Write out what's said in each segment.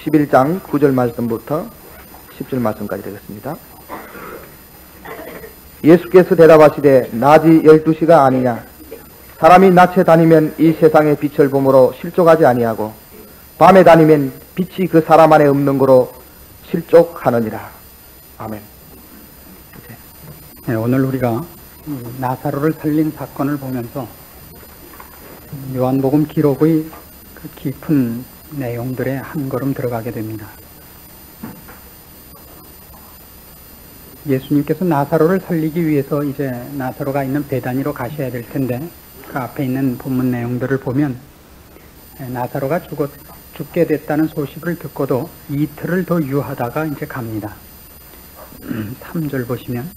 11장 9절 말씀부터 10절 말씀까지 되겠습니다. 예수께서 대답하시되 낮이 12시가 아니냐. 사람이 낮에 다니면 이 세상의 빛을 보므로 실족하지 아니하고 밤에 다니면 빛이 그 사람 안에 없는 거로 실족하느니라. 아멘. 네, 오늘 우리가 나사로를 살린 사건을 보면서 요한복음 기록의 그 깊은 내용들에 한 걸음 들어가게 됩니다. 예수님께서 나사로를 살리기 위해서 이제 나사로가 있는 베다니로 가셔야 될 텐데, 그 앞에 있는 본문 내용들을 보면 나사로가 죽게 됐다는 소식을 듣고도 이틀을 더 유하다가 이제 갑니다. 3절 보시면,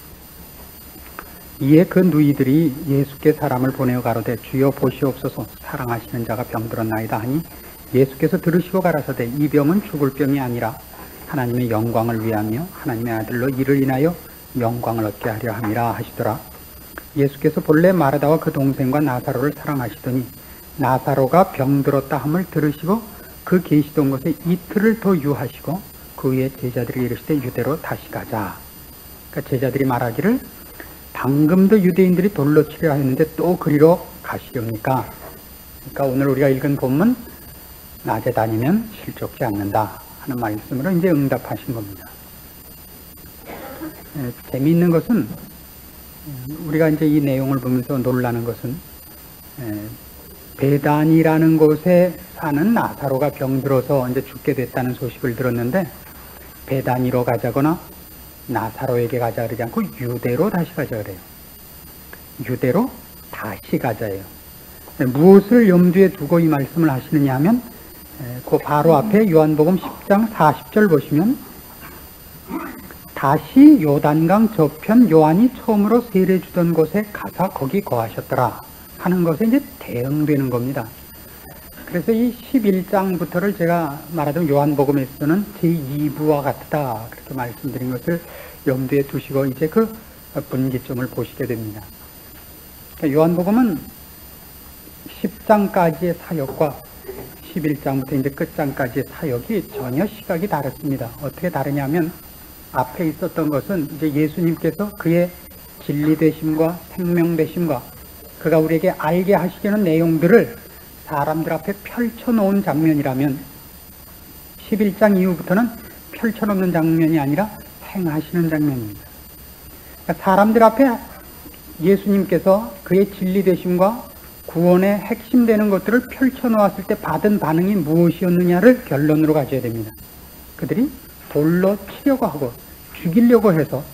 이에 그 누이들이 예수께 사람을 보내어 가로되 주여 보시옵소서, 사랑하시는 자가 병들었나이다 하니 예수께서 들으시고 가라사대 이 병은 죽을 병이 아니라 하나님의 영광을 위하며 하나님의 아들로 이를 인하여 영광을 얻게 하려 함이라 하시더라. 예수께서 본래 마르다와 그 동생과 나사로를 사랑하시더니 나사로가 병들었다 함을 들으시고 그 계시던 곳에 이틀을 더 유하시고 그 후에 제자들이 이르시되 유대로 다시 가자. 그러니까 제자들이 말하기를 방금도 유대인들이 돌로 치려 했는데 또 그리로 가시렵니까? 그러니까 오늘 우리가 읽은 본문, 낮에 다니면 실족지 않는다 하는 말씀으로 이제 응답하신 겁니다. 재미있는 것은, 우리가 이제 이 내용을 보면서 놀라는 것은, 베단이라는 곳에 사는 나사로가 병들어서 이제 죽게 됐다는 소식을 들었는데, 베단이로 가자거나 나사로에게 가자 그러지 않고 유대로 다시 가자 그래요. 유대로 다시 가자예요. 무엇을 염두에 두고 이 말씀을 하시느냐 하면, 그 바로 앞에 요한복음 10장 40절 보시면, 다시 요단강 저편 요한이 처음으로 세례 주던 곳에 가서 거기 거하셨더라 하는 것에 이제 대응되는 겁니다. 그래서 이 11장부터를 제가 말하던 요한복음에서는 제2부와 같다 그렇게 말씀드린 것을 염두에 두시고 이제 그 분기점을 보시게 됩니다. 그러니까 요한복음은 10장까지의 사역과 11장부터 이제 끝장까지의 사역이 전혀 시각이 다릅니다. 어떻게 다르냐면, 앞에 있었던 것은 이제 예수님께서 그의 진리되심과 생명되심과 그가 우리에게 알게 하시려는 내용들을 사람들 앞에 펼쳐놓은 장면이라면, 11장 이후부터는 펼쳐놓는 장면이 아니라 행하시는 장면입니다. 그러니까 사람들 앞에 예수님께서 그의 진리되심과 구원의 핵심 되는 것들을 펼쳐놓았을 때 받은 반응이 무엇이었느냐를 결론으로 가져야 됩니다. 그들이 돌로 치려고 하고 죽이려고 해서,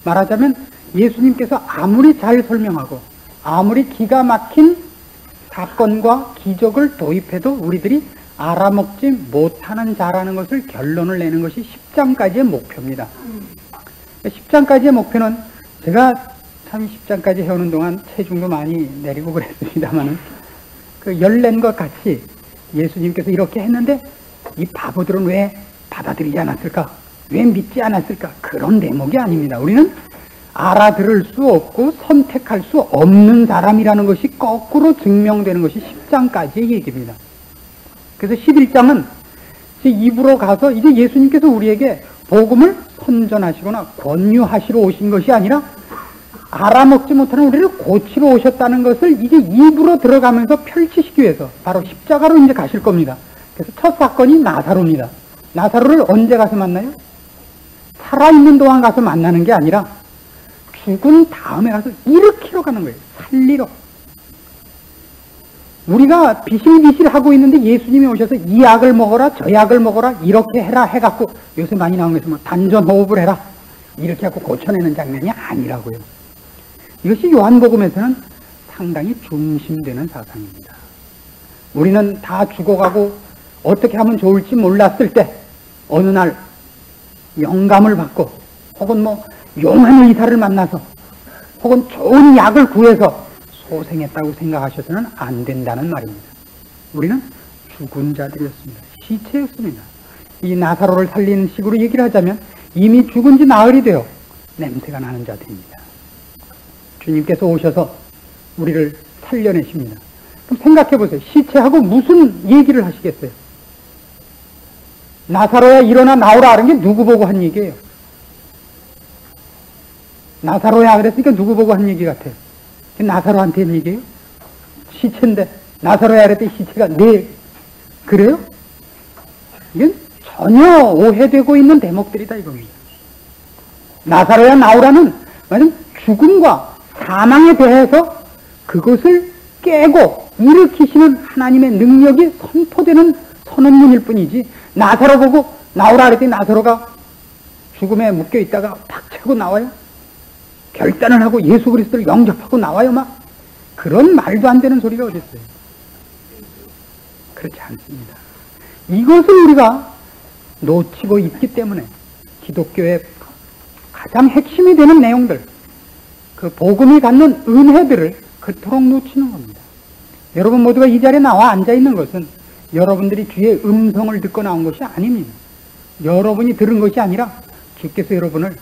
말하자면 예수님께서 아무리 잘 설명하고 아무리 기가 막힌 사건과 기적을 도입해도 우리들이 알아먹지 못하는 자라는 것을 결론을 내는 것이 10장까지의 목표입니다. 10장까지의 목표는, 제가 참 10장까지 해오는 동안 체중도 많이 내리고 그랬습니다만은, 그 열낸 것 같이 예수님께서 이렇게 했는데 이 바보들은 왜 받아들이지 않았을까? 왜 믿지 않았을까? 그런 대목이 아닙니다. 우리는 알아들을 수 없고 선택할 수 없는 사람이라는 것이 거꾸로 증명되는 것이 10장까지의 얘기입니다. 그래서 11장은 이제 입으로 가서 이제 예수님께서 우리에게 복음을 선전하시거나 권유하시러 오신 것이 아니라 알아먹지 못하는 우리를 고치러 오셨다는 것을 이제 입으로 들어가면서 펼치시기 위해서 바로 십자가로 이제 가실 겁니다. 그래서 첫 사건이 나사로입니다. 나사로를 언제 가서 만나요? 살아있는 동안 가서 만나는 게 아니라 죽은 다음에 가서 일으키러 가는 거예요. 살리러. 우리가 비실비실하고 있는데 예수님이 오셔서 이 약을 먹어라 저 약을 먹어라 이렇게 해라 해갖고, 요새 많이 나오는 것은 뭐 단전호흡을 해라 이렇게 하고 고쳐내는 장면이 아니라고요. 이것이 요한복음에서는 상당히 중심되는 사상입니다. 우리는 다 죽어가고 어떻게 하면 좋을지 몰랐을 때 어느 날 영감을 받고, 혹은 뭐 용한 의사를 만나서, 혹은 좋은 약을 구해서 소생했다고 생각하셔서는 안 된다는 말입니다. 우리는 죽은 자들이었습니다. 시체였습니다. 이 나사로를 살리는 식으로 얘기를 하자면 이미 죽은 지 나흘이 되어 냄새가 나는 자들입니다. 주님께서 오셔서 우리를 살려내십니다. 그럼 생각해 보세요. 시체하고 무슨 얘기를 하시겠어요? 나사로야 일어나 나오라 하는 게 누구 보고 한 얘기예요? 나사로야 그랬으니까 누구 보고 한 얘기 같아요? 나사로한테 한 얘기예요? 시체인데 나사로야 그랬더니 시체가 네 그래요? 이건 전혀 오해되고 있는 대목들이다 이겁니다. 나사로야 나오라는 말은 죽음과 사망에 대해서 그것을 깨고 일으키시는 하나님의 능력이 선포되는 선언문일 뿐이지, 나사로 보고 나오라 그랬더니 나사로가 죽음에 묶여 있다가 팍 차고 나와요? 결단을 하고 예수 그리스도를 영접하고 나와요? 막 그런 말도 안 되는 소리가 어디 있어요? 그렇지 않습니다. 이것을 우리가 놓치고 있기 때문에 기독교의 가장 핵심이 되는 내용들, 그 복음이 갖는 은혜들을 그토록 놓치는 겁니다. 여러분 모두가 이 자리에 나와 앉아 있는 것은 여러분들이 주의 음성을 듣고 나온 것이 아닙니다. 여러분이 들은 것이 아니라 주께서 여러분을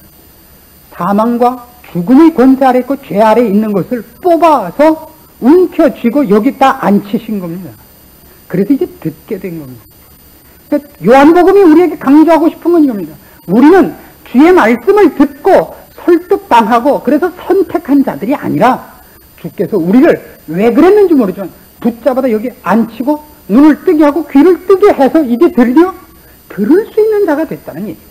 사망과 죽음의 권세 아래 있고 죄 아래 있는 것을 뽑아서 움켜쥐고 여기다 앉히신 겁니다. 그래서 이제 듣게 된 겁니다. 그러니까 요한복음이 우리에게 강조하고 싶은 건 이겁니다. 우리는 주의 말씀을 듣고 설득당하고 그래서 선택한 자들이 아니라 주께서 우리를 왜 그랬는지 모르지만 붙잡아다 여기 앉히고 눈을 뜨게 하고 귀를 뜨게 해서 이제 드디어 들을 수 있는 자가 됐다는 얘기입니다.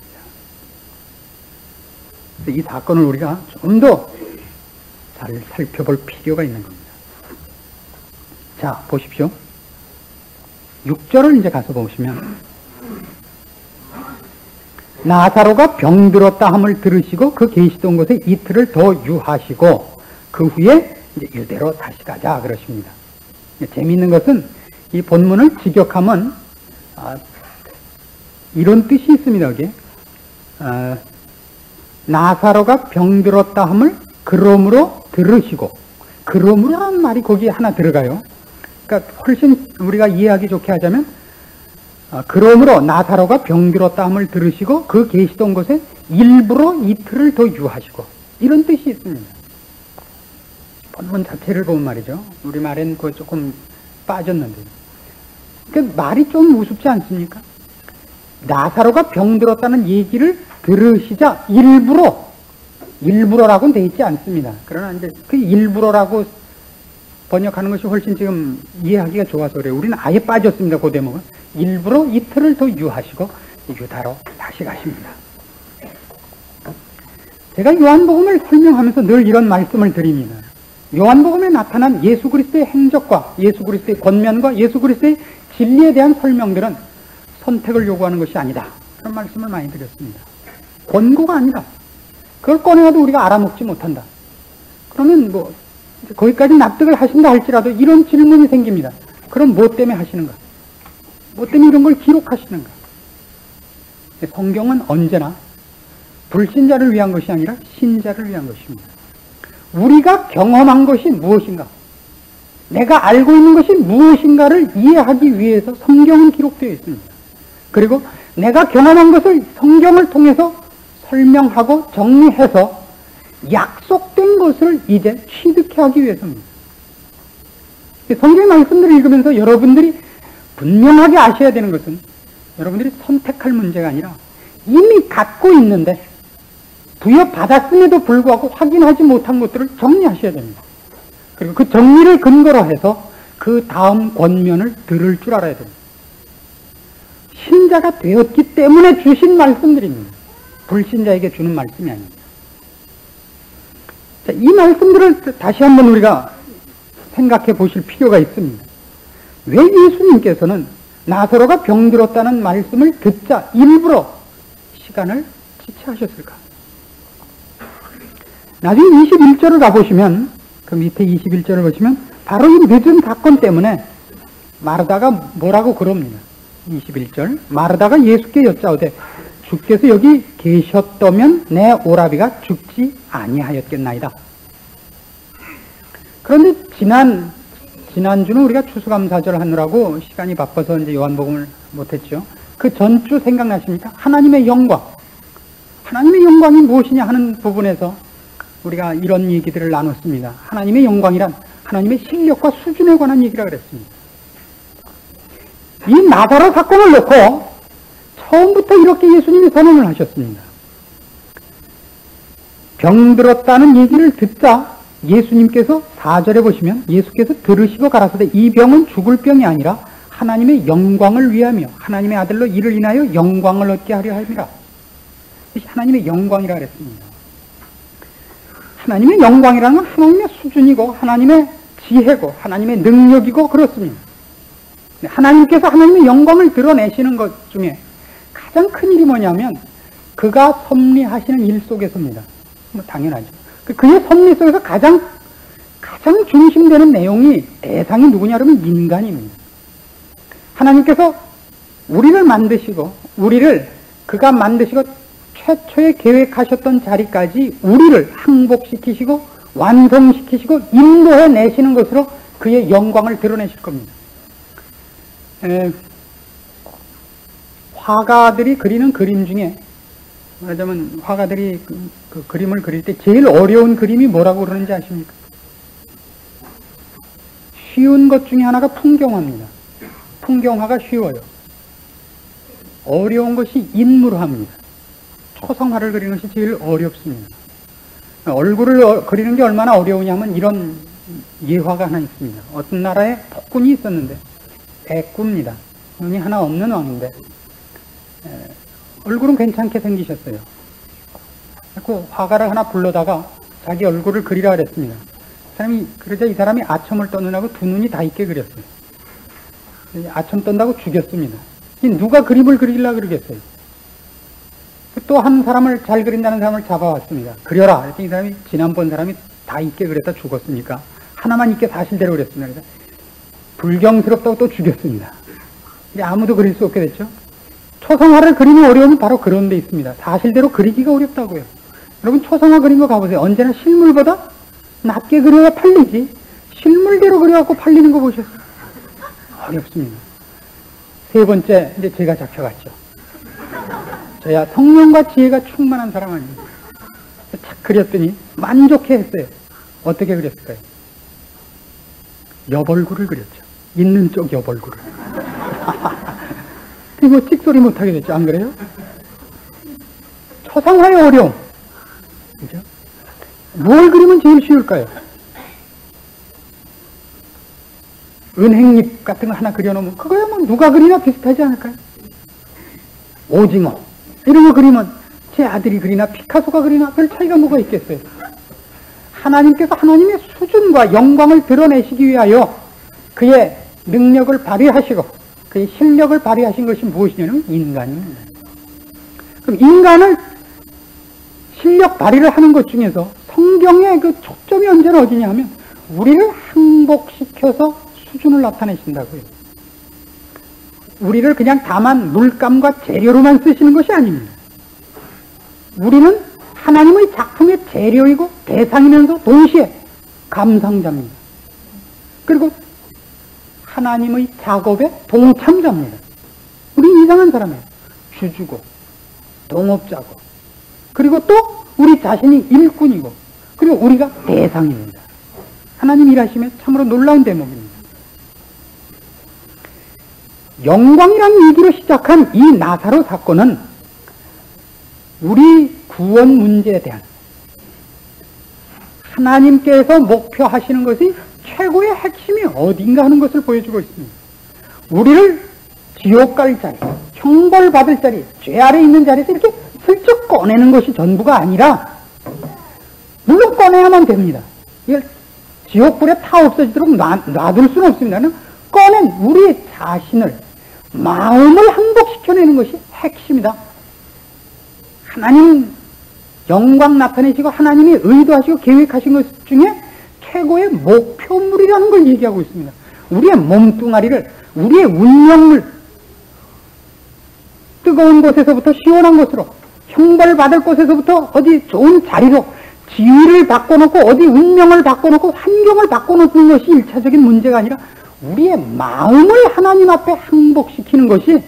그래서 이 사건을 우리가 좀 더 잘 살펴볼 필요가 있는 겁니다. 자, 보십시오. 6절을 이제 가서 보시면 나사로가 병들었다 함을 들으시고 그 계시던 곳에 이틀을 더 유하시고 그 후에 이제 유대로 다시 가자 그러십니다. 재미있는 것은 이 본문을 직역하면 이런 뜻이 있습니다. 여기 나사로가 병들었다 함을 그러므로 들으시고, 그러므로라는 말이 거기에 하나 들어가요. 그러니까 훨씬 우리가 이해하기 좋게 하자면 그러므로 나사로가 병들었다 함을 들으시고 그 계시던 곳에 일부러 이틀을 더 유하시고, 이런 뜻이 있습니다. 본문 자체를 보면 말이죠. 우리말엔 그 조금 빠졌는데 그 말이 좀 우습지 않습니까? 나사로가 병들었다는 얘기를 들으시자 일부러라고는 돼 있지 않습니다. 그러나 이제 그 일부러라고 번역하는 것이 훨씬 지금 이해하기가 좋아서 그래요. 우리는 아예 빠졌습니다. 그 대목은. 일부러 이틀을 더 유하시고 유다로 다시 가십니다. 제가 요한복음을 설명하면서 늘 이런 말씀을 드립니다. 요한복음에 나타난 예수 그리스도의 행적과 예수 그리스도의 권면과 예수 그리스도의 진리에 대한 설명들은 선택을 요구하는 것이 아니다. 그런 말씀을 많이 드렸습니다. 권고가 아니다. 그걸 꺼내놔도 우리가 알아먹지 못한다. 그러면 뭐 거기까지 납득을 하신다 할지라도 이런 질문이 생깁니다. 그럼 뭐 때문에 하시는가? 뭐 때문에 이런 걸 기록하시는가? 성경은 언제나 불신자를 위한 것이 아니라 신자를 위한 것입니다. 우리가 경험한 것이 무엇인가? 내가 알고 있는 것이 무엇인가를 이해하기 위해서 성경은 기록되어 있습니다. 그리고 내가 경험한 것을 성경을 통해서 설명하고 정리해서 약속된 것을 이제 취득해 하기 위해서입니다. 성경의 말씀들을 읽으면서 여러분들이 분명하게 아셔야 되는 것은 여러분들이 선택할 문제가 아니라 이미 갖고 있는데 부여받았음에도 불구하고 확인하지 못한 것들을 정리하셔야 됩니다. 그리고 그 정리를 근거로 해서 그 다음 권면을 들을 줄 알아야 됩니다. 신자가 되었기 때문에 주신 말씀들입니다. 불신자에게 주는 말씀이 아닙니다. 자, 이 말씀들을 다시 한번 우리가 생각해 보실 필요가 있습니다. 왜 예수님께서는 나사로가 병들었다는 말씀을 듣자 일부러 시간을 지체하셨을까? 나중에 21절을 가보시면, 그 밑에 21절을 보시면 바로 이 늦은 사건 때문에 마르다가 뭐라고 그럽니다. 21절, 마르다가 예수께 여짜오되 주께서 여기 계셨다면 내 오라비가 죽지 아니하였겠나이다. 그런데 지난주는 우리가 추수감사절 하느라고 시간이 바빠서 이제 요한복음을 못했죠. 그 전주 생각나십니까? 하나님의 영광. 하나님의 영광이 무엇이냐 하는 부분에서 우리가 이런 얘기들을 나눴습니다. 하나님의 영광이란 하나님의 실력과 수준에 관한 얘기라 그랬습니다. 이 나사로 사건을 놓고 처음부터 이렇게 예수님이 선언을 하셨습니다. 병들었다는 얘기를 듣자 예수님께서 4절에 보시면 예수께서 들으시고 가라사대 이 병은 죽을 병이 아니라 하나님의 영광을 위하며 하나님의 아들로 이를 인하여 영광을 얻게 하려 함이라. 하나님의 영광이라 그랬습니다. 하나님의 영광이라는 건 하나님의 수준이고 하나님의 지혜고 하나님의 능력이고 그렇습니다. 하나님께서 하나님의 영광을 드러내시는 것 중에 가장 큰 일이 뭐냐면 그가 섭리하시는 일 속에서입니다. 뭐 당연하죠. 그의 섭리 속에서 가장 중심되는 내용이 대상이 누구냐 그러면 인간입니다. 하나님께서 우리를 만드시고 우리를 그가 만드시고 최초에 계획하셨던 자리까지 우리를 항복시키시고 완성시키시고 인도해 내시는 것으로 그의 영광을 드러내실 겁니다. 화가들이 그리는 그림 중에 말하자면 화가들이 그 그림을 그릴 때 제일 어려운 그림이 뭐라고 그러는지 아십니까? 쉬운 것 중에 하나가 풍경화입니다. 풍경화가 쉬워요. 어려운 것이 인물화입니다. 초성화를 그리는 것이 제일 어렵습니다. 얼굴을 그리는 게 얼마나 어려우냐면 이런 예화가 하나 있습니다. 어떤 나라에 폭군이 있었는데 백구입니다. 눈이 하나 없는 왕인데 얼굴은 괜찮게 생기셨어요. 그 화가를 하나 불러다가 자기 얼굴을 그리라 그랬습니다. 그러자 이 사람이 아첨을 떠느라고 두 눈이 다 있게 그렸어요. 아첨 떤다고 죽였습니다. 누가 그림을 그리려고 그러겠어요. 또 한 사람을 잘 그린다는 사람을 잡아왔습니다. 그려라. 그랬더니 이 사람이 지난번 사람이 다 있게 그렸다 죽었으니까 하나만 있게 사실대로 그렸습니다. 그래서 불경스럽다고 또 죽였습니다. 이제 아무도 그릴 수 없게 됐죠. 초성화를 그리는 어려움은 바로 그런 데 있습니다. 사실대로 그리기가 어렵다고요. 여러분 초성화 그린 거 가보세요. 언제나 실물보다 낮게 그려야 팔리지 실물대로 그려갖고 팔리는 거 보셨어요? 어렵습니다. 세 번째 이제 제가 잡혀갔죠. 저야 성령과 지혜가 충만한 사람 아닙니까? 착 그렸더니 만족해 했어요. 어떻게 그렸을까요? 옆얼굴을 그렸죠. 있는 쪽 옆얼굴을. 그리고 찍소리 못하게 됐죠. 안 그래요? 초상화의 어려움. 그죠? 뭘 그리면 제일 쉬울까요? 은행잎 같은 거 하나 그려놓으면 그거야 뭐 누가 그리나 비슷하지 않을까요? 오징어 이런 거 그리면 제 아들이 그리나 피카소가 그리나 별 차이가 뭐가 있겠어요? 하나님께서 하나님의 수준과 영광을 드러내시기 위하여 그의 능력을 발휘하시고 그의 실력을 발휘하신 것이 무엇이냐면 인간입니다. 그럼 인간을 실력 발휘를 하는 것 중에서 성경의 그 초점이 언제나 어디냐 하면 우리를 항복시켜서 수준을 나타내신다고요. 우리를 그냥 다만 물감과 재료로만 쓰시는 것이 아닙니다. 우리는 하나님의 작품의 재료이고 대상이면서 동시에 감상자입니다. 그리고 하나님의 작업의 동참자입니다. 우리 이상한 사람이에요. 주주고 동업자고 그리고 또 우리 자신이 일꾼이고 그리고 우리가 대상입니다. 하나님 일하심에 참으로 놀라운 대목입니다. 영광이라는 얘기로 시작한 이 나사로 사건은 우리 구원 문제에 대한 하나님께서 목표하시는 것이 최고의 핵심이 어딘가 하는 것을 보여주고 있습니다. 우리를 지옥 갈 자리, 형벌받을 자리, 죄 아래 있는 자리에서 이렇게 슬쩍 꺼내는 것이 전부가 아니라 물론 꺼내야만 됩니다. 이걸 지옥불에 타 없어지도록 놔둘 수는 없습니다. 꺼낸 우리의 자신을 마음을 항복시켜내는 것이 핵심이다. 하나님 영광 나타내시고 하나님이 의도하시고 계획하신 것 중에 최고의 목표물이라는 걸 얘기하고 있습니다. 우리의 몸뚱아리를 우리의 운명을 뜨거운 곳에서부터 시원한 곳으로 형벌받을 곳에서부터 어디 좋은 자리로 지위를 바꿔놓고 어디 운명을 바꿔놓고 환경을 바꿔놓는 것이 1차적인 문제가 아니라 우리의 마음을 하나님 앞에 항복시키는 것이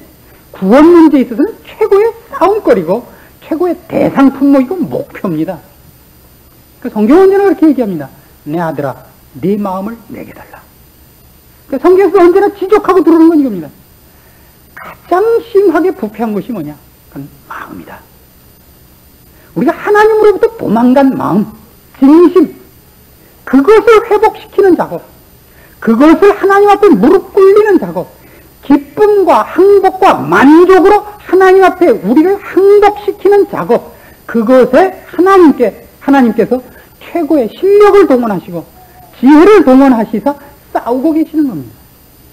구원 문제에 있어서는 최고의 싸움거리고 최고의 대상 품목이고 목표입니다. 그 성경은 언제나 그렇게 얘기합니다. 내 아들아, 네 마음을 내게 달라. 그 성경에서 언제나 지적하고 들어오는 건 이겁니다. 가장 심하게 부패한 것이 뭐냐? 그건 마음이다. 우리가 하나님으로부터 도망간 마음, 진심, 그것을 회복시키는 작업, 그것을 하나님 앞에 무릎 꿇리는 작업, 기쁨과 행복과 만족으로 하나님 앞에 우리를 행복시키는 작업, 그것에 하나님께서 최고의 실력을 동원하시고 지혜를 동원하시사 싸우고 계시는 겁니다.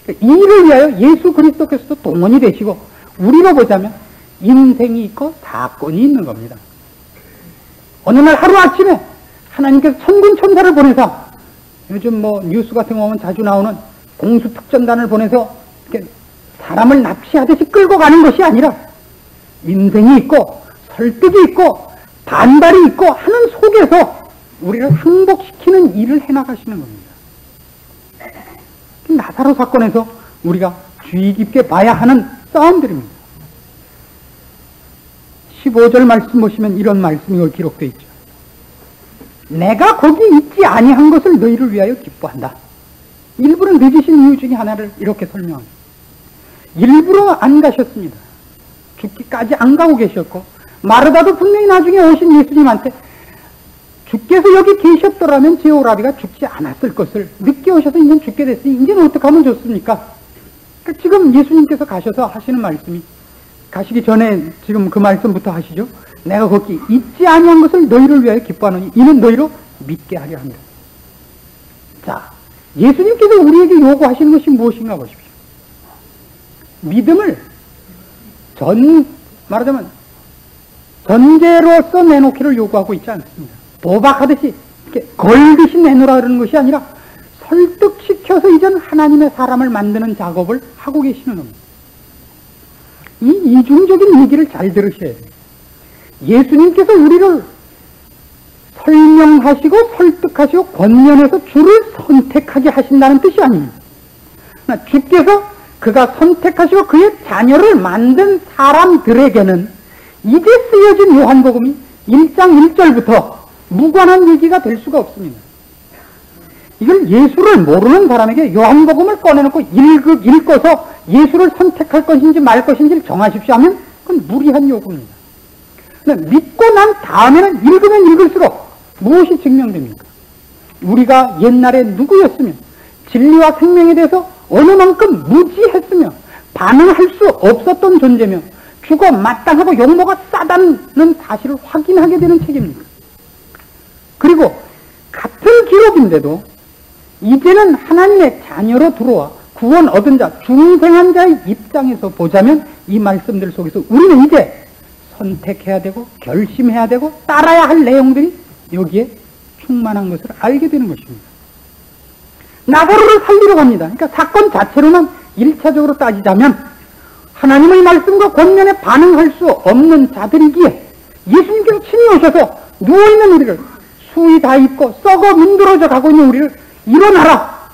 이 일을 위하여 예수 그리스도께서도 동원이 되시고 우리로 보자면 인생이 있고 사건이 있는 겁니다. 어느 날 하루아침에 하나님께서 천군 천사를 보내서, 요즘 뉴스 같은 거 보면 자주 나오는 공수특전단을 보내서 이렇게 사람을 납치하듯이 끌고 가는 것이 아니라 인생이 있고 설득이 있고 반발이 있고 하는 속에서 우리를 행복시키는 일을 해나가시는 겁니다. 나사로 사건에서 우리가 주의 깊게 봐야 하는 싸움들입니다. 15절 말씀 보시면 이런 말씀이 기록되어 있죠. 내가 거기 있지 아니한 것을 너희를 위하여 기뻐한다. 일부러 늦으신 이유 중에 하나를 이렇게 설명합니다. 일부러 안 가셨습니다. 죽기까지 안 가고 계셨고, 마르다도 분명히 나중에 오신 예수님한테 주께서 여기 계셨더라면 제 오라비가 죽지 않았을 것을, 늦게 오셔서 이제 죽게 됐으니 이제는 어떻게 하면 좋습니까? 그러니까 지금 예수님께서 가셔서 하시는 말씀이, 가시기 전에 지금 그 말씀부터 하시죠. 내가 거기 있지 아니한 것을 너희를 위하여 기뻐하노니 이는 너희로 믿게 하려 합니다. 자, 예수님께서 우리에게 요구하시는 것이 무엇인가 보십시오. 믿음을 말하자면 전제로서 내놓기를 요구하고 있지 않습니다. 도박하듯이 이렇게 걸듯이 내놓으라 그러는 것이 아니라 설득시켜서 이전 하나님의 사람을 만드는 작업을 하고 계시는 겁니다. 이 이중적인 얘기를 잘 들으셔야 돼요. 예수님께서 우리를 설명하시고 설득하시고 권면해서 주를 선택하게 하신다는 뜻이 아닙니다. 주께서 그가 선택하시고 그의 자녀를 만든 사람들에게는 이제 쓰여진 요한복음이 1장 1절부터 무관한 얘기가 될 수가 없습니다. 이걸 예수를 모르는 사람에게 요한복음을 꺼내놓고 읽어서 예수를 선택할 것인지 말 것인지를 정하십시오 하면 그건 무리한 요구입니다. 믿고 난 다음에는 읽으면 읽을수록 무엇이 증명됩니까? 우리가 옛날에 누구였으며 진리와 생명에 대해서 어느 만큼 무지했으며 반응할 수 없었던 존재며 죽어 마땅하고 용모가 싸다는 사실을 확인하게 되는 책입니다. 그리고 같은 기록인데도 이제는 하나님의 자녀로 들어와 구원 얻은 자, 중생한 자의 입장에서 보자면 이 말씀들 속에서 우리는 이제 선택해야 되고 결심해야 되고 따라야 할 내용들이 여기에 충만한 것을 알게 되는 것입니다. 나사로를 살리러 갑니다. 그러니까 사건 자체로는 1차적으로 따지자면 하나님의 말씀과 권면에 반응할 수 없는 자들이기에 예수님께서 친히 오셔서 누워있는 우리를, 수위 다 입고 썩어 문드러져 가고 있는 우리를 일어나라!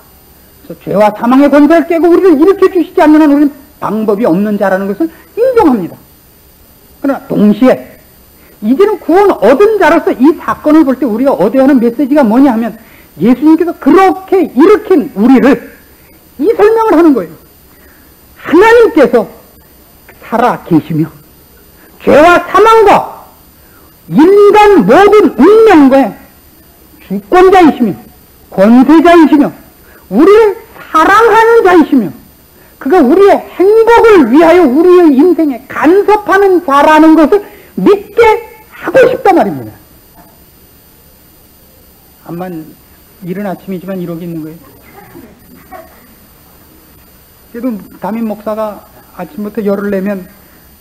그래서 죄와 사망의 권세를 깨고 우리를 일으켜 주시지 않는 한 우리는 방법이 없는 자라는 것을 인정합니다. 그러나 동시에 이제는 구원 얻은 자로서 이 사건을 볼 때 우리가 얻어야 하는 메시지가 뭐냐 하면 예수님께서 그렇게 일으킨 우리를 이 설명을 하는 거예요. 하나님께서 살아 계시며 죄와 사망과 인간 모든 운명과의 주권자이시며 권세자이시며 우리를 사랑하는 자이시며 그가 우리의 행복을 위하여 우리의 인생에 간섭하는 자라는 것을 믿게 하고 싶단 말입니다. 암만 이른 아침이지만 이러고 있는 거예요. 그래도 담임 목사가 아침부터 열을 내면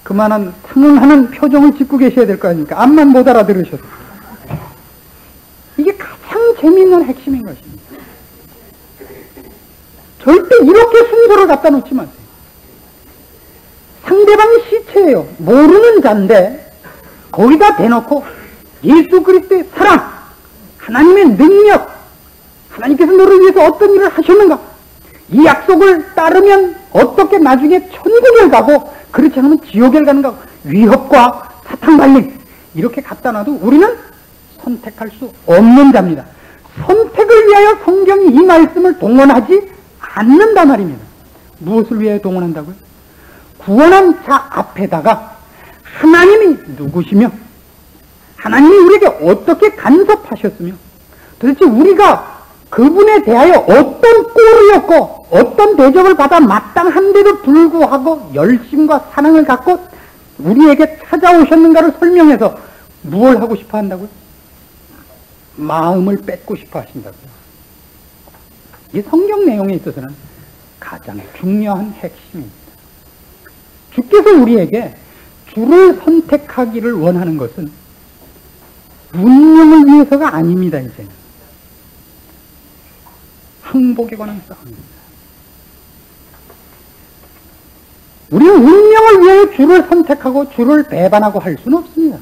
그만한 상응하는 표정을 짓고 계셔야 될 거 아닙니까? 암만 못 알아들으셔도. 이게 가장 재미있는 핵심인 것입니다. 절대 이렇게 순서를 갖다 놓지 마세요. 상대방이 시체예요. 모르는 자인데 거기다 대놓고 예수 그리스도의 사랑, 하나님의 능력, 하나님께서 너를 위해서 어떤 일을 하셨는가, 이 약속을 따르면 어떻게 나중에 천국에 가고 그렇지 않으면 지옥에 가는가, 위협과 사탕 발림 이렇게 갖다 놔도 우리는 선택할 수 없는 자입니다. 선택을 위하여 성경이 이 말씀을 동원하지 않는단 말입니다. 무엇을 위하여 동원한다고요? 구원한 자 앞에다가 하나님이 누구시며 하나님이 우리에게 어떻게 간섭하셨으며 도대체 우리가 그분에 대하여 어떤 꼴이었고 어떤 대접을 받아 마땅한데도 불구하고 열심과 사랑을 갖고 우리에게 찾아오셨는가를 설명해서 무엇을 하고 싶어 한다고요? 마음을 뺏고 싶어 하신다고요. 이 성경 내용에 있어서는 가장 중요한 핵심입니다. 주께서 우리에게 주를 선택하기를 원하는 것은 문명을 위해서가 아닙니다. 이제는 항복에 관한 싸움입니다. 우리는 운명을 위하여 주를 선택하고 주를 배반하고 할 수는 없습니다.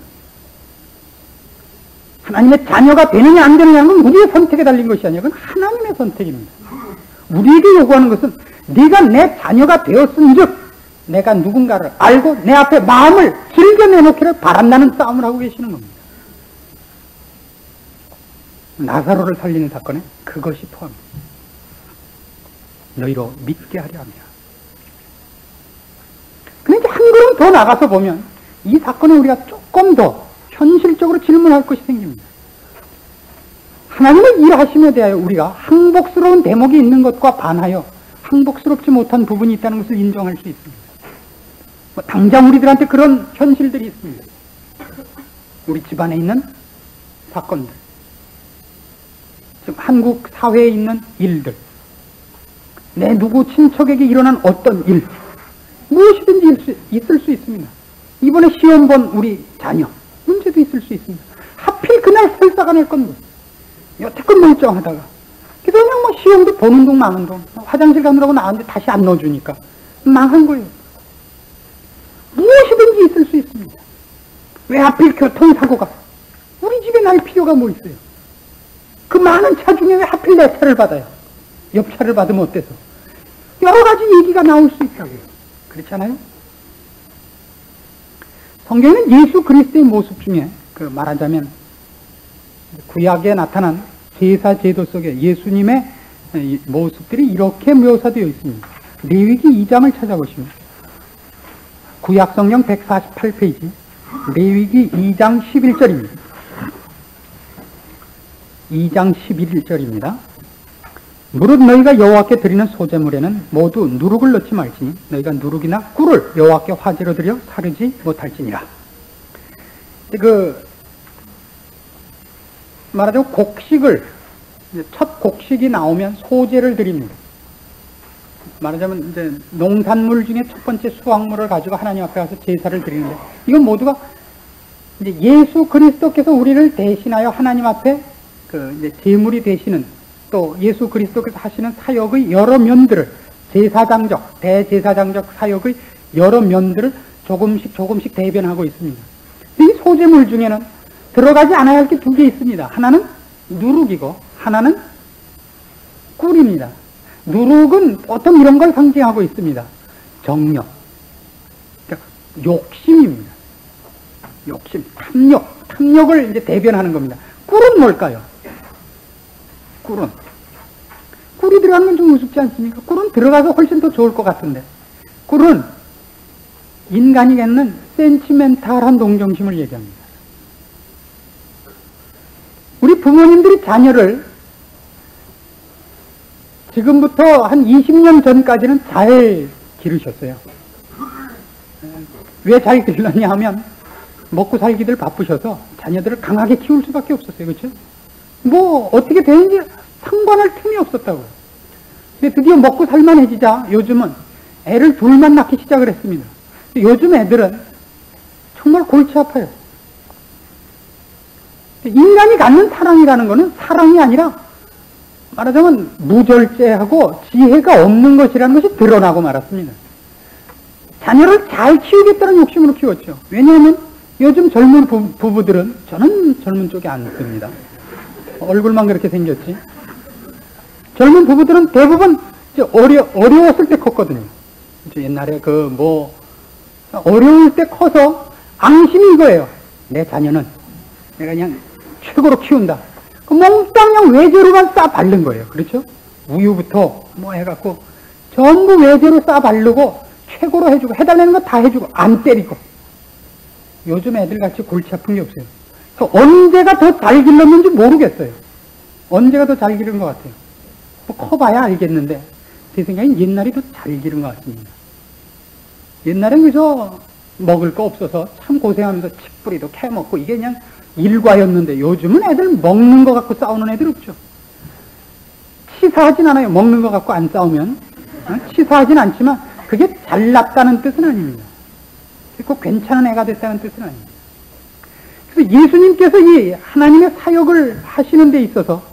하나님의 자녀가 되느냐 안 되느냐는 건 우리의 선택에 달린 것이 아니라 그건 하나님의 선택입니다. 우리에게 요구하는 것은 네가 내 자녀가 되었은즉 내가 누군가를 알고 내 앞에 마음을 즐겨 내놓기를 바란다는 싸움을 하고 계시는 겁니다. 나사로를 살리는 사건에 그것이 포함입니다. 너희로 믿게 하려 합니다. 그런데 한 걸음 더 나가서 보면 이 사건에 우리가 조금 더 현실적으로 질문할 것이 생깁니다. 하나님의 일하심에 대하여 우리가 항복스러운 대목이 있는 것과 반하여 항복스럽지 못한 부분이 있다는 것을 인정할 수 있습니다. 당장 우리들한테 그런 현실들이 있습니다. 우리 집안에 있는 사건들, 지금 한국 사회에 있는 일들, 내 누구 친척에게 일어난 어떤 일, 무엇이든지 있을 수 있습니다. 이번에 시험 본 우리 자녀, 문제도 있을 수 있습니다. 하필 그날 설사가 낼 건 뭐예요? 여태껏 멀쩡하다가 그래서 그냥 뭐 시험도 보는 동 마는 동, 화장실 가느라고 나왔는데 다시 안 넣어주니까 망한 거예요. 무엇이든지 있을 수 있습니다. 왜 하필 교통사고가 우리 집에 날 필요가 뭐 있어요? 그 많은 차 중에 왜 하필 내 차를 받아요? 옆 차를 받으면 어때서? 여러 가지 얘기가 나올 수 있다고요. 그렇지 않아요? 성경에는 예수 그리스도의 모습 중에 말하자면 구약에 나타난 제사 제도 속에 예수님의 모습들이 이렇게 묘사되어 있습니다. 레위기 2장을 찾아보시면 구약 성경 148페이지 레위기 2장 11절입니다. 2장 11절입니다. 무릇 너희가 여호와께 드리는 소제물에는 모두 누룩을 넣지 말지니 너희가 누룩이나 꿀을 여호와께 화제로 드려 사르지 못할지니라. 말하자면 곡식을, 첫 곡식이 나오면 소제를 드립니다. 말하자면 이제 농산물 중에 첫 번째 수확물을 가지고 하나님 앞에 가서 제사를 드리는데, 이건 모두가 이제 예수 그리스도께서 우리를 대신하여 하나님 앞에 이제 제물이 되시는, 또 예수 그리스도께서 하시는 사역의 여러 면들을, 제사장적, 대제사장적 사역의 여러 면들을 조금씩 대변하고 있습니다. 이 소제물 중에는 들어가지 않아야 할 게 두 개 있습니다. 하나는 누룩이고 하나는 꿀입니다. 누룩은 보통 이런 걸 상징하고 있습니다. 정력, 그러니까 욕심입니다. 욕심, 탐욕을 이제 대변하는 겁니다. 꿀은 뭘까요? 꿀이 들어가는 건 좀 우습지 않습니까? 꿀은 들어가서 훨씬 더 좋을 것 같은데, 꿀은 인간이 갖는 센티멘탈한 동정심을 얘기합니다. 우리 부모님들이 자녀를 지금부터 한 20년 전까지는 잘 기르셨어요. 왜 잘 기르느냐 하면 먹고 살기들 바쁘셔서 자녀들을 강하게 키울 수밖에 없었어요. 그렇죠? 뭐 어떻게 되는지 상관할 틈이 없었다고. 근데 드디어 먹고 살만해지자 요즘은 애를 둘만 낳기 시작을 했습니다. 요즘 애들은 정말 골치 아파요. 인간이 갖는 사랑이라는 것은 사랑이 아니라 말하자면 무절제하고 지혜가 없는 것이라는 것이 드러나고 말았습니다. 자녀를 잘 키우겠다는 욕심으로 키웠죠. 왜냐하면 요즘 젊은 부부들은, 저는 젊은 쪽에 안 씁니다. 얼굴만 그렇게 생겼지. 젊은 부부들은 대부분 어려웠을 때 컸거든요. 옛날에 어려울 때 커서 앙심이 이거예요. 내 자녀는 내가 그냥 최고로 키운다. 그 몽땅 그냥 외제로만 싸 바른 거예요. 그렇죠? 우유부터 뭐 해갖고 전부 외제로 싸 바르고 최고로 해주고, 해달라는 거 다 해주고, 안 때리고. 요즘 애들같이 골치 아픈 게 없어요. 그래서 언제가 더 잘 길렀는지 모르겠어요. 언제가 더 잘 기른 것 같아요. 뭐 커봐야 알겠는데, 제 생각엔 옛날이 더 잘 기른 것 같습니다. 옛날엔 그저 먹을 거 없어서 참 고생하면서 칡뿌리도 캐먹고 이게 그냥 일과였는데, 요즘은 애들 먹는 거 갖고 싸우는 애들 없죠. 치사하진 않아요. 먹는 거 갖고 안 싸우면. 치사하진 않지만 그게 잘났다는 뜻은 아닙니다. 꼭 괜찮은 애가 됐다는 뜻은 아닙니다. 그래서 예수님께서 이 하나님의 사역을 하시는 데 있어서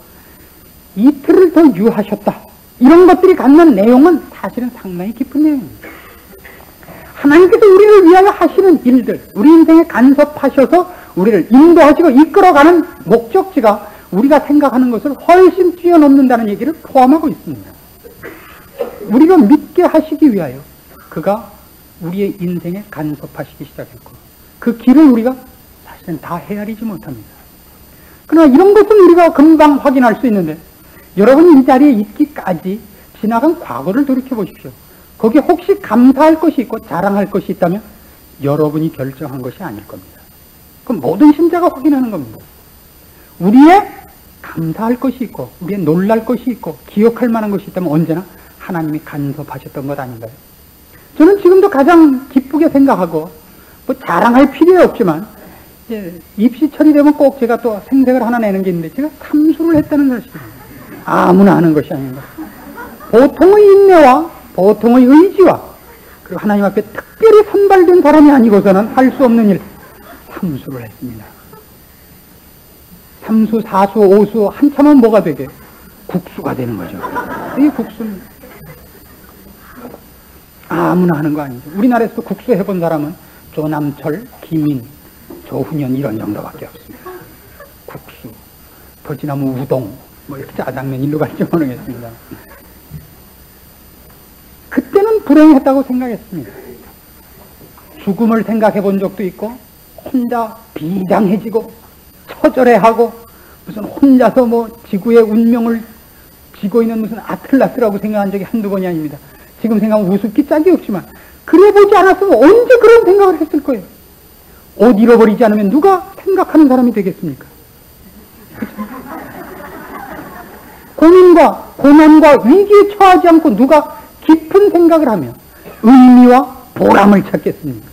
이틀을 더 유하셨다, 이런 것들이 갖는 내용은 사실은 상당히 깊은 내용입니다. 하나님께서 우리를 위하여 하시는 일들, 우리 인생에 간섭하셔서 우리를 인도하시고 이끌어가는 목적지가 우리가 생각하는 것을 훨씬 뛰어넘는다는 얘기를 포함하고 있습니다. 우리가 믿게 하시기 위하여 그가 우리의 인생에 간섭하시기 시작했고, 그 길을 우리가 사실은 다 헤아리지 못합니다. 그러나 이런 것은 우리가 금방 확인할 수 있는데, 여러분이 이 자리에 있기까지 지나간 과거를 돌이켜 보십시오. 거기에 혹시 감사할 것이 있고 자랑할 것이 있다면 여러분이 결정한 것이 아닐 겁니다. 그럼 모든 신자가 확인하는 겁니다. 우리의 감사할 것이 있고, 우리의 놀랄 것이 있고, 기억할 만한 것이 있다면 언제나 하나님이 간섭하셨던 것 아닌가요? 저는 지금도 가장 기쁘게 생각하고, 뭐 자랑할 필요 없지만, 입시철이 되면 꼭 제가 또 생색을 하나 내는 게 있는데, 제가 삼수를 했다는 사실입니다. 아무나 하는 것이 아닌가. 보통의 인내와 보통의 의지와, 그리고 하나님 앞에 특별히 선발된 사람이 아니고서는 할 수 없는 일, 삼수를 했습니다. 삼수, 사수, 오수 한참은 뭐가 되게? 국수가 되는 거죠. 이 국수는 아무나 하는 거 아니죠. 우리나라에서도 국수 해본 사람은 조남철, 김인, 조훈현 이런 정도밖에 없습니다. 국수, 더 지나면 우동, 뭐 이렇게 짜장면 일로 갈지 모르겠습니다. 그때는 불행했다고 생각했습니다. 죽음을 생각해 본 적도 있고, 혼자 비장해지고 처절해하고, 무슨 혼자서 뭐 지구의 운명을 쥐고 있는 무슨 아틀라스라고 생각한 적이 한두 번이 아닙니다. 지금 생각하면 우습기 짝이 없지만, 그래 보지 않았으면 언제 그런 생각을 했을 거예요. 옷 잃어버리지 않으면 누가 생각하는 사람이 되겠습니까? 그렇죠? 고민과 고난과 위기에 처하지 않고 누가 깊은 생각을 하며 의미와 보람을 찾겠습니까?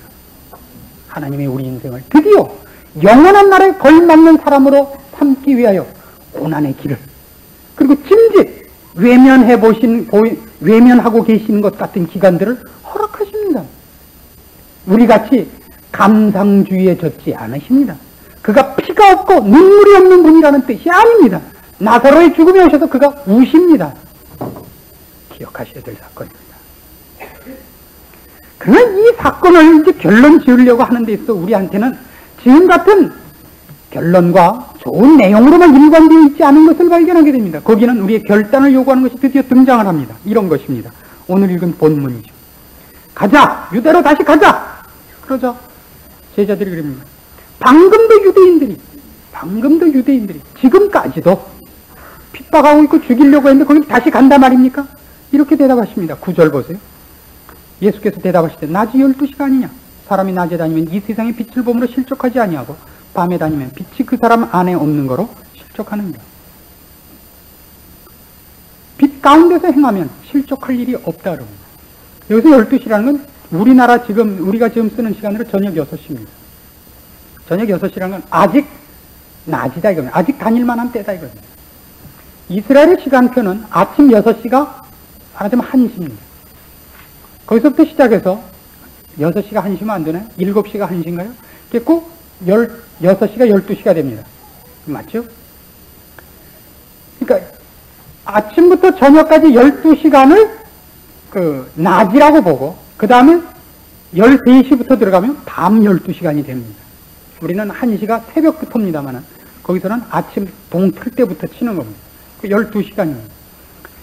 하나님의 우리 인생을 드디어 영원한 날에 걸맞는 사람으로 삼기 위하여 고난의 길을, 그리고 짐짓 외면하고 계시는 것 같은 기간들을 허락하십니다. 우리같이 감상주의에 젖지 않으십니다. 그가 피가 없고 눈물이 없는 분이라는 뜻이 아닙니다. 나사로의 죽음에 오셔서 그가 우십니다. 기억하셔야 될 사건입니다. 그러나 이 사건을 이제 결론 지으려고 하는 데 있어 우리한테는 지금 같은 결론과 좋은 내용으로만 일관되어 있지 않은 것을 발견하게 됩니다. 거기는 우리의 결단을 요구하는 것이 드디어 등장을 합니다. 이런 것입니다. 오늘 읽은 본문이죠. 가자! 유대로 다시 가자! 그러자 제자들이 그럽니다. 방금도 유대인들이 지금까지도 핍박하고 있고 죽이려고 했는데 거기 다시 간다 말입니까? 이렇게 대답하십니다. 9절 보세요. 예수께서 대답하실 때 낮이 12시가 아니냐? 사람이 낮에 다니면 이 세상의 빛을 보므로 실족하지 아니하고 밤에 다니면 빛이 그 사람 안에 없는 거로 실족하느니라. 빛 가운데서 행하면 실족할 일이 없다 그럽니다. 여기서 12시라는 건 우리가 지금 쓰는 시간으로 저녁 6시입니다. 저녁 6시라는 건 아직 낮이다 이겁니다. 아직 다닐만한 때다 이겁니다. 이스라엘의 시간표는 아침 6시가 말하자면 1시입니다. 거기서부터 시작해서 6시가 1시면 안 되나요? 7시가 1시인가요? 그리고 6시가 12시가 됩니다. 맞죠? 그러니까 아침부터 저녁까지 12시간을 낮이라고 보고, 그 다음에 13시부터 들어가면 밤 12시간이 됩니다. 우리는 1시가 새벽부터입니다만 거기서는 아침 동틀 때부터 치는 겁니다. 12시간입니다.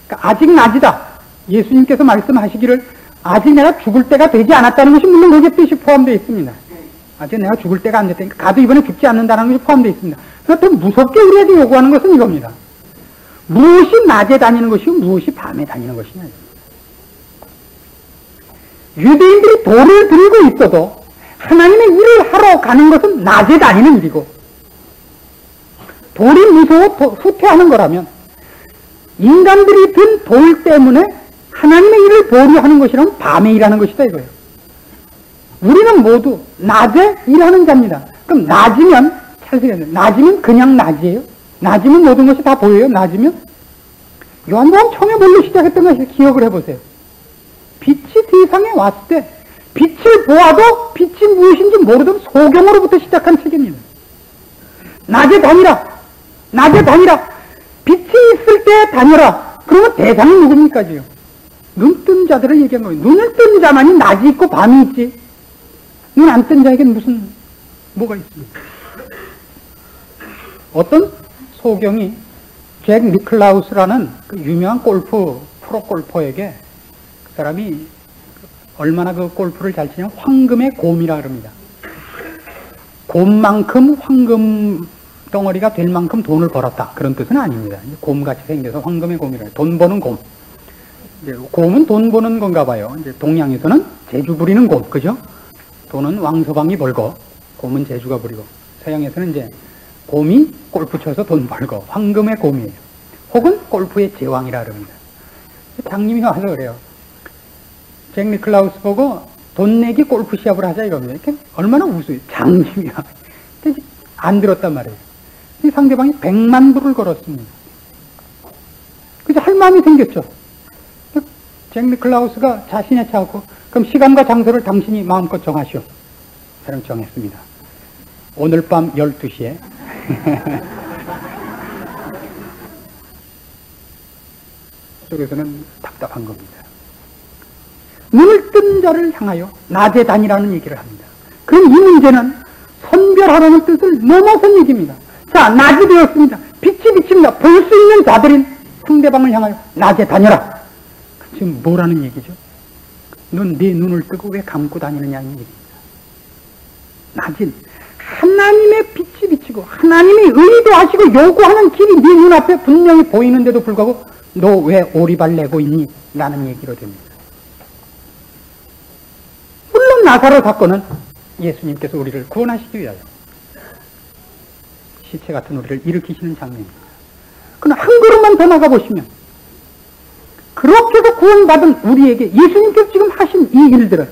그러니까 아직 낮이다. 예수님께서 말씀하시기를 아직 내가 죽을 때가 되지 않았다는 것이 물론 거기에 뜻이 포함되어 있습니다. 아직 내가 죽을 때가 안 됐다니까 가도 이번에 죽지 않는다는 것이 포함되어 있습니다. 그래서 더 무섭게 우리에게 요구하는 것은 이겁니다. 무엇이 낮에 다니는 것이고 무엇이 밤에 다니는 것이냐. 유대인들이 돌을 들고 있어도 하나님의 일을 하러 가는 것은 낮에 다니는 일이고, 돌이 무서워 후퇴하는 거라면 인간들이 든 돌 때문에 하나님의 일을 보류하는 것이라면 밤에 일하는 것이다 이거예요. 우리는 모두 낮에 일하는 자입니다. 그럼 낮이면, 잘 생각해요. 낮이면 그냥 낮이에요? 낮이면 모든 것이 다 보여요? 낮이면? 요한복음 처음에 뭘로 시작했던 것을 기억을 해보세요. 빛이 세상에 왔을 때 빛을 보아도 빛이 무엇인지 모르던 소경으로부터 시작한 책입니다. 낮에 다니라. 낮에 다니라. 빛이 있을 때 다니라. 그러면 대상이 누굽니까 지금? 눈 뜬 자들을 얘기한 거예요. 눈을 뜬 자만이 낮이 있고 밤이 있지. 눈 안 뜬 자에게는 뭐가 있습니까? 어떤 소경이 잭 니클라우스라는 그 유명한 프로 골퍼에게, 그 사람이 얼마나 그 골프를 잘 치냐면 황금의 곰이라 그럽니다. 곰만큼 황금 덩어리가 될 만큼 돈을 벌었다. 그런 뜻은 아닙니다. 곰같이 생겨서 황금의 곰이라. 돈 버는 곰. 이제 곰은 돈 버는 건가 봐요. 이제 동양에서는 재주 부리는 곰, 그죠? 돈은 왕서방이 벌고, 곰은 재주가 부리고, 서양에서는 이제 곰이 골프 쳐서 돈 벌고, 황금의 곰이에요. 혹은 골프의 제왕이라 그럽니다. 장님이 와서 그래요. 잭 니클라우스 보고 돈 내기 골프 시합을 하자 이겁니다. 이렇게 얼마나 우스워요. 장님이야. 안 들었단 말이에요. 이 상대방이 100만 불을 걸었습니다. 그래서 할 마음이 생겼죠. 잭 니클라우스가 자신의 차고, 그럼 시간과 장소를 당신이 마음껏 정하시오. 저는 정했습니다. 오늘 밤 12시에 속에서는 답답한 겁니다. 눈을 뜬 자를 향하여 낮에 다니라는 얘기를 합니다. 그럼 이 문제는 선별하라는 뜻을 넘어선 얘기입니다. 자, 낮이 되었습니다. 빛이 비칩니다. 볼 수 있는 자들인 상대방을 향하여 낮에 다녀라. 지금 뭐라는 얘기죠? 넌 네 눈을 뜨고 왜 감고 다니느냐는 얘기입니다. 낮은 하나님의 빛이 비치고 하나님이 의도하시고 요구하는 길이 네 눈앞에 분명히 보이는데도 불구하고 너 왜 오리발 내고 있니? 라는 얘기로 됩니다. 물론 나사로 사건은 예수님께서 우리를 구원하시기 위하여 시체 같은 우리를 일으키시는 장면입니다. 그러나 한 걸음만 더 나가보시면 그렇게 해서 구원받은 우리에게 예수님께서 지금 하신 이 일들은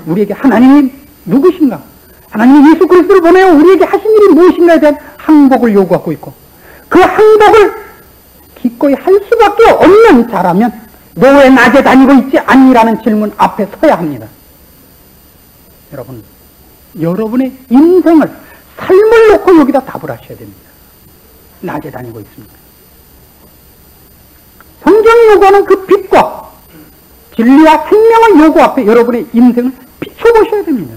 우리에게 하나님이 누구신가? 하나님이 예수 그리스도를 보내어 우리에게 하신 일이 무엇인가에 대한 항복을 요구하고 있고, 그 항복을 기꺼이 할 수밖에 없는 자라면 너 왜 낮에 다니고 있지 않니라는 질문 앞에 서야 합니다. 여러분, 여러분의 인생을, 삶을 놓고 여기다 답을 하셔야 됩니다. 낮에 다니고 있습니까? 성경이 요구하는 그 빛과 진리와 생명의 요구 앞에 여러분의 인생을 비춰보셔야 됩니다.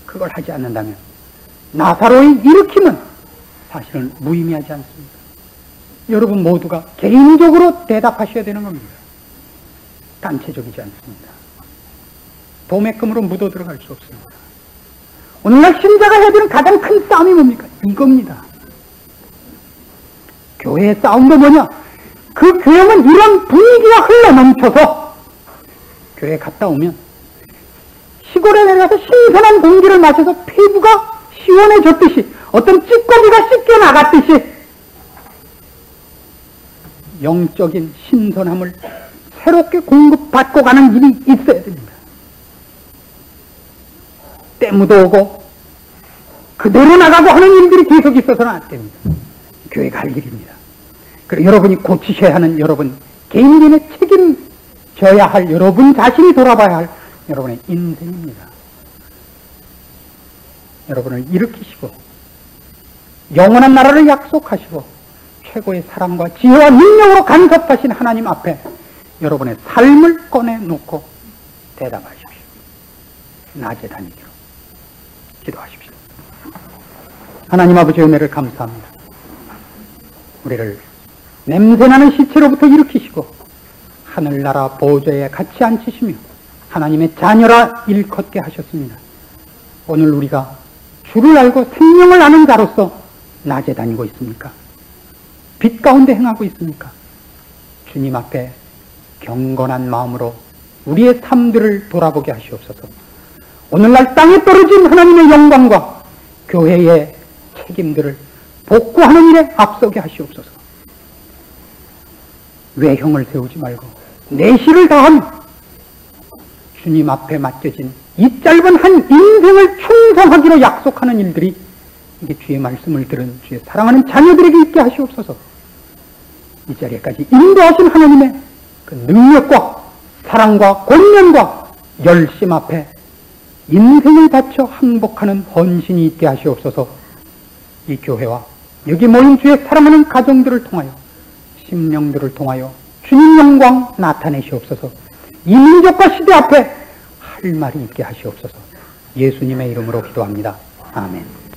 그걸 하지 않는다면 나사로의 일으킴은 사실은 무의미하지 않습니다. 여러분 모두가 개인적으로 대답하셔야 되는 겁니다. 단체적이지 않습니다. 도매금으로 묻어 들어갈 수 없습니다. 오늘날 신자가 해야 되는 가장 큰 싸움이 뭡니까? 이겁니다. 교회의 싸움도 뭐냐? 그 교회는 이런 분위기가 흘러넘쳐서 교회에 갔다 오면 시골에 내려가서 신선한 공기를 마셔서 피부가 시원해졌듯이, 어떤 찌꺼기가 씻겨나갔듯이 영적인 신선함을 새롭게 공급받고 가는 일이 있어야 됩니다. 때 묻어오고 그대로 나가고 하는 일들이 계속 있어서는 안 됩니다. 교회가 할 일입니다. 그리고 여러분이 고치셔야 하는 여러분 개인의 책임져야 할 여러분 자신이 돌아봐야 할 여러분의 인생입니다. 여러분을 일으키시고 영원한 나라를 약속하시고 최고의 사랑과 지혜와 능력으로 간섭하신 하나님 앞에 여러분의 삶을 꺼내놓고 대답하십시오. 낮에 다니기로 기도하십시오. 하나님 아버지의 은혜를 감사합니다. 우리를 냄새나는 시체로부터 일으키시고 하늘나라 보좌에 같이 앉히시며 하나님의 자녀라 일컫게 하셨습니다. 오늘 우리가 주를 알고 생명을 아는 자로서 낮에 다니고 있습니까? 빛 가운데 행하고 있습니까? 주님 앞에 경건한 마음으로 우리의 삶들을 돌아보게 하시옵소서. 오늘날 땅에 떨어진 하나님의 영광과 교회의 책임들을 복구하는 일에 앞서게 하시옵소서. 외형을 세우지 말고 내실을 다하며 주님 앞에 맡겨진 이 짧은 한 인생을 충성하기로 약속하는 일들이 이게 주의 말씀을 들은 주의 사랑하는 자녀들에게 있게 하시옵소서. 이 자리에까지 인도하신 하나님의 그 능력과 사랑과 권면과 열심 앞에 인생을 바쳐 항복하는 헌신이 있게 하시옵소서. 이 교회와 여기 모인 주의 사랑하는 가정들을 통하여 심령들을 통하여 주님 영광 나타내시옵소서. 이 민족과 시대 앞에 할 말이 있게 하시옵소서. 예수님의 이름으로 기도합니다. 아멘.